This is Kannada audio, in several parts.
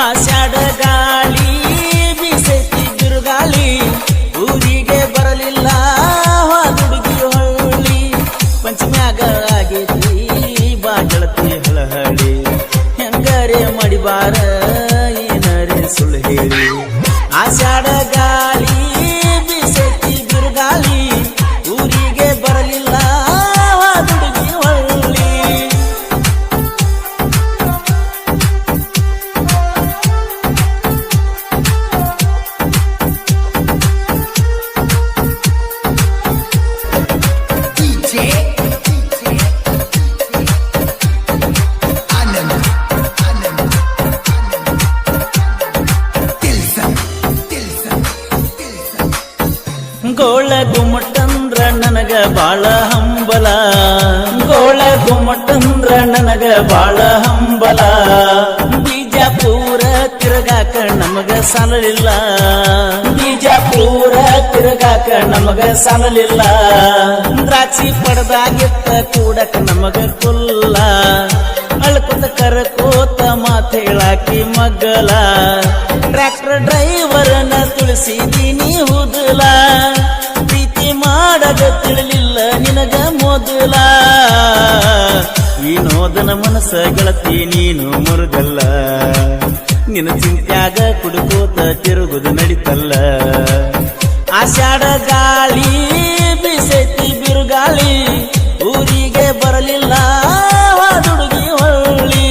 ಆಷಾಢ ಗಾಳಿ ಬೀಸೈತಿ ಬಿರುಗಾಳಿ ಊರಿಗೆ ಬರಲಿಲ್ಲ ಹುಡುಗಿ ಹೊಳ್ಳಿ ಪಂಚಮ್ಯಾಗ ಆಗೈತಿ ಬಾ ಗೆಳತಿ ಹಳಹಳಿ ಹೆಂಗರೆ ಮಡಿಬಾರ ಏನರೆ ಸುಳ್ಳು ಹೇಳಿ ಆಷಾಢ ಗಾಳಿ ಬೀಸೈತಿ ಬಿರುಗಾಳಿ ಊರಿಗೆ ಬರಲಿಲ್ಲ ಹುಡುಗಿ ಹೊಳ್ಳಿ ಗೋಳ ಗುಮ್ಮಟಂದ್ರ ನನಗ ಬಾಳ ಹಂಬಲ ಗೋಳ ಗುಮ್ಮಟಂದ್ರ ನನಗ ಬಾಳ ಹಂಬಲ ಬಿಜಾಪುರ ತಿರುಗಾಕ ನಮಗ ಸಾಲಲಿಲ್ಲ ಬಿಜಾಪುರ ತಿರುಗಾಕ ನಮಗ ಸಾಲಲಿಲ್ಲ ದ್ರಾಕ್ಷಿ ಪಡೆದಾಗಿತ್ತ ಕೂಡಕ ನಮಗ ಕುಲ್ಲ ಅಳ್ಕೊತ ಕರಕೋತ ಮಾತು ಹೇಳಾಕಿ ಮಗ್ಗಲ ಟ್ರ್ಯಾಕ್ಟರ್ ಡ್ರೈವರನ ತುಳಿಸಿದೀನಿ ಹುದಲ ಪ್ರೀತಿ ಮಾಡಗ ತಿಳಿಲಿಲ್ಲ ನಿನಗ ಮೊದಲ ವಿನೋದನ ಮನಸ್ಸ ಗೆಳತಿ ನೀನು ಮುರುಗಲ್ಲ ನಿನ್ನ ಚಿಂತ್ಯಾಗ ಕುಡುಕೋತ ತಿರುಗುದು ನಡಿತಲ್ಲ ಆಷಾಢ ಗಾಳಿ ಬೀಸೈತಿ ಬಿರುಗಾಳಿ ಊರಿಗೆ ಬರಲಿಲ್ಲ ಹುಡುಗಿ ಹೊಳ್ಳಿ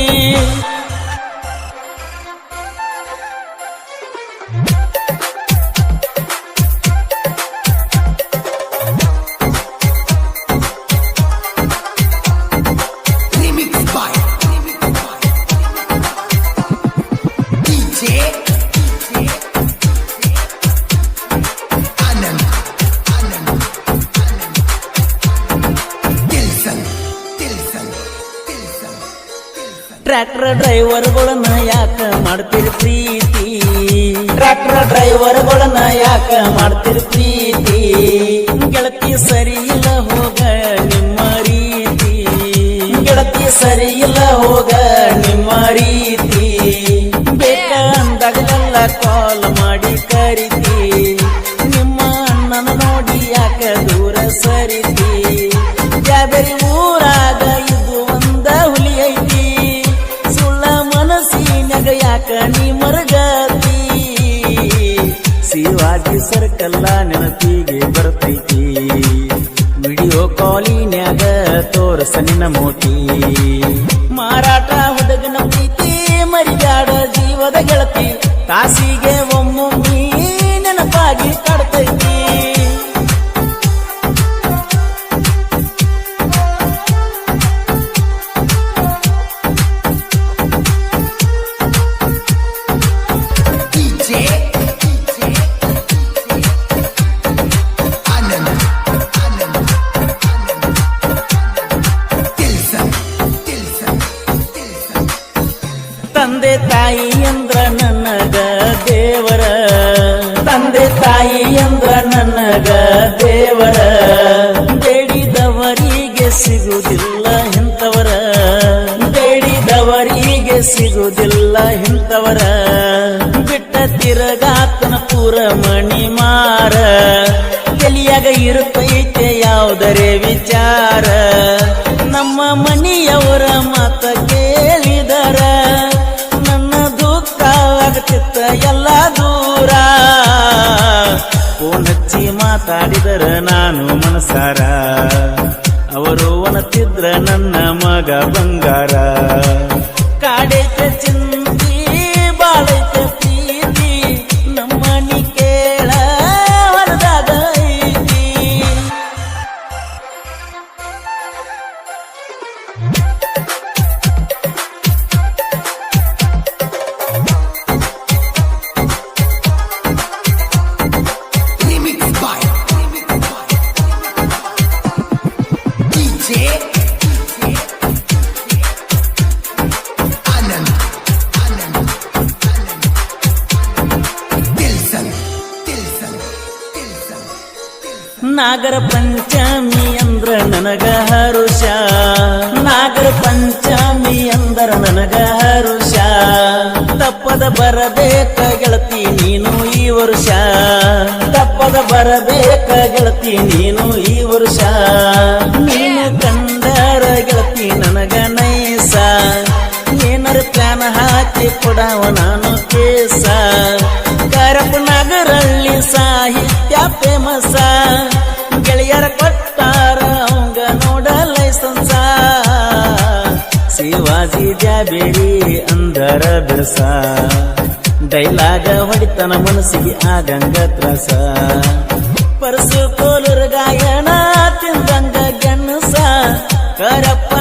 ಟ್ರ್ಯಾಕ್ಟರ್ ಡ್ರೈವರ್ಗಳನ್ನ ಯಾಕ ಮಾಡ್ತೀರಿ ಪ್ರೀತಿ ಟ್ರ್ಯಾಕ್ಟರ್ ಡ್ರೈವರ್ಗಳನ್ನ ಯಾಕ ಮಾಡ್ತೀರಿ ಪ್ರೀತಿ ಗೆಳತಿ ಸರಿ ಇಲ್ಲ ಹೋಗ ನಿಮ್ಮ ರೀತಿ ಗೆಳತಿ ಸರಿ ಇಲ್ಲ ಹೋಗ ನಿಮ್ಮ ರೀತಿ ಬೇಕ ಅಂದಾಗಲೆಲ್ಲ ಕಾಲ್ ಮಾಡಿ ಕರಿತಿ ನಿಮ್ಮ ಅಣ್ಣನ ನೋಡಿ ಯಾಕ ದೂರ ಸರಿತಿ ಜಾಬೇರಿ ಊರಾಗ ಇದು ಒಂದ ಹುಲಿ ಐತಿ ಮನಸ್ಸಿನಾಗ ಯಾಕ ನೀ ಮರಗತಿ ಶಿವಾಜಿ ಸರ್ಕಲ್ಲ ನೆನಪಿಗೆ ಬರ್ತೈತಿ ವಿಡಿಯೋ ಕಾಲಿನ್ಯಾಗ ತೋರಸ ನಿನ್ನ ಮೋಟಿ ಮಾರಾಟ ಹುಡುಗನ ಪ್ರೀತಿ ಮರಿಗಾಡ ಜೀವದ ಗೆಳತಿ ತಾಸಿಗೆ ಒಮ್ಮೊಮ್ಮಿ ನೆನಪಾಗಿ ಕಾಡ್ತೈತಿ ತಂದೆ ತಾಯಿ ಅಂದ್ರ ನನಗ ದೇವರ ತಂದೆ ತಾಯಿ ಅಂದ್ರ ನನಗ ದೇವರ ಬೇಡಿದವರಿಗೆ ಸಿಗುವುದಿಲ್ಲ ಇಂಥವರ ಬೇಡಿದವರಿಗೆ ಸಿಗುವುದಿಲ್ಲ ಇಂಥವರ ಬಿಟ್ಟ ತಿರಗಾತನ ಪೂರ ಮಣಿ ಮಾರ ತಲಿಯಾಗ ಇರುತ್ತೈತೆ ಯಾವುದರೇ ವಿಚಾರ ನಮ್ಮ ಮನೆಯವರ ಮಾತ ಕೇಳಿದರ ನನ್ನ ದುಃಖ ಆಗತಿತ್ತ ಎಲ್ಲ ದೂರ ಫೋನ್ ಹಚ್ಚಿ ಮಾತಾಡಿದರ ನಾನು ಮನಸಾರ ಅವರು ಒನತಿದ್ರ ನನ್ನ ಮಗ ಬಂಗಾರ ಕಾಡೈತೆ ಚಿಂತಿ ಬಾಳೈತೆ ಪ್ರೀತಿ ನಮ್ಮನಿ ಕೇಳ ಹೊರದಾಗ ಐತಿ ನಾಗರ ಪಂಚಮಿ ಅಂದ್ರ ನನಗ ಹರುಷ ನಾಗರ ಪಂಚಮಿ ಅಂದ್ರ ನನಗ ಹರುಷ ತಪ್ಪದ ಬರಬೇಕ ಗೆಳತಿ ನೀನು ಈ ವರ್ಷ ತಪ್ಪದ ಬರಬೇಕ ಗೆಳತಿ ನೀನು ಈ ವರ್ಷ ನೀನು ಕಂಡರ ಗೆಳತಿ ನನಗ ನೈಸ ಏನರ ಪ್ಲಾನ್ ಹಾಕಿ ಕೊಡವ ನಾನು ಕೇಸ ಕರಪ ನಗರಳ್ಳಿ ಸಾಹಿತ್ಯ ಫೇಮಸ ಗೆಳೆಯರ ಕೊಟ್ಟಾರ ಅವಂಗ ನೋಡ ಲೈಸನ್ಸ ಶಿವಾಜಿ ಜಾಬೇಡಿ ಅಂದರ ಬಿರ್ಸ ಡೈಲಾಗ ಹೊಡಿತನ ಮನಸ್ಸಿಗೆ ಆಗಂಗ ತ್ರಸ ಪರಸು ಕೋಲುರ ಗಾಯನ ತಿಂದಂಗ ಗೆಣಸ ಕರಪ್ಪ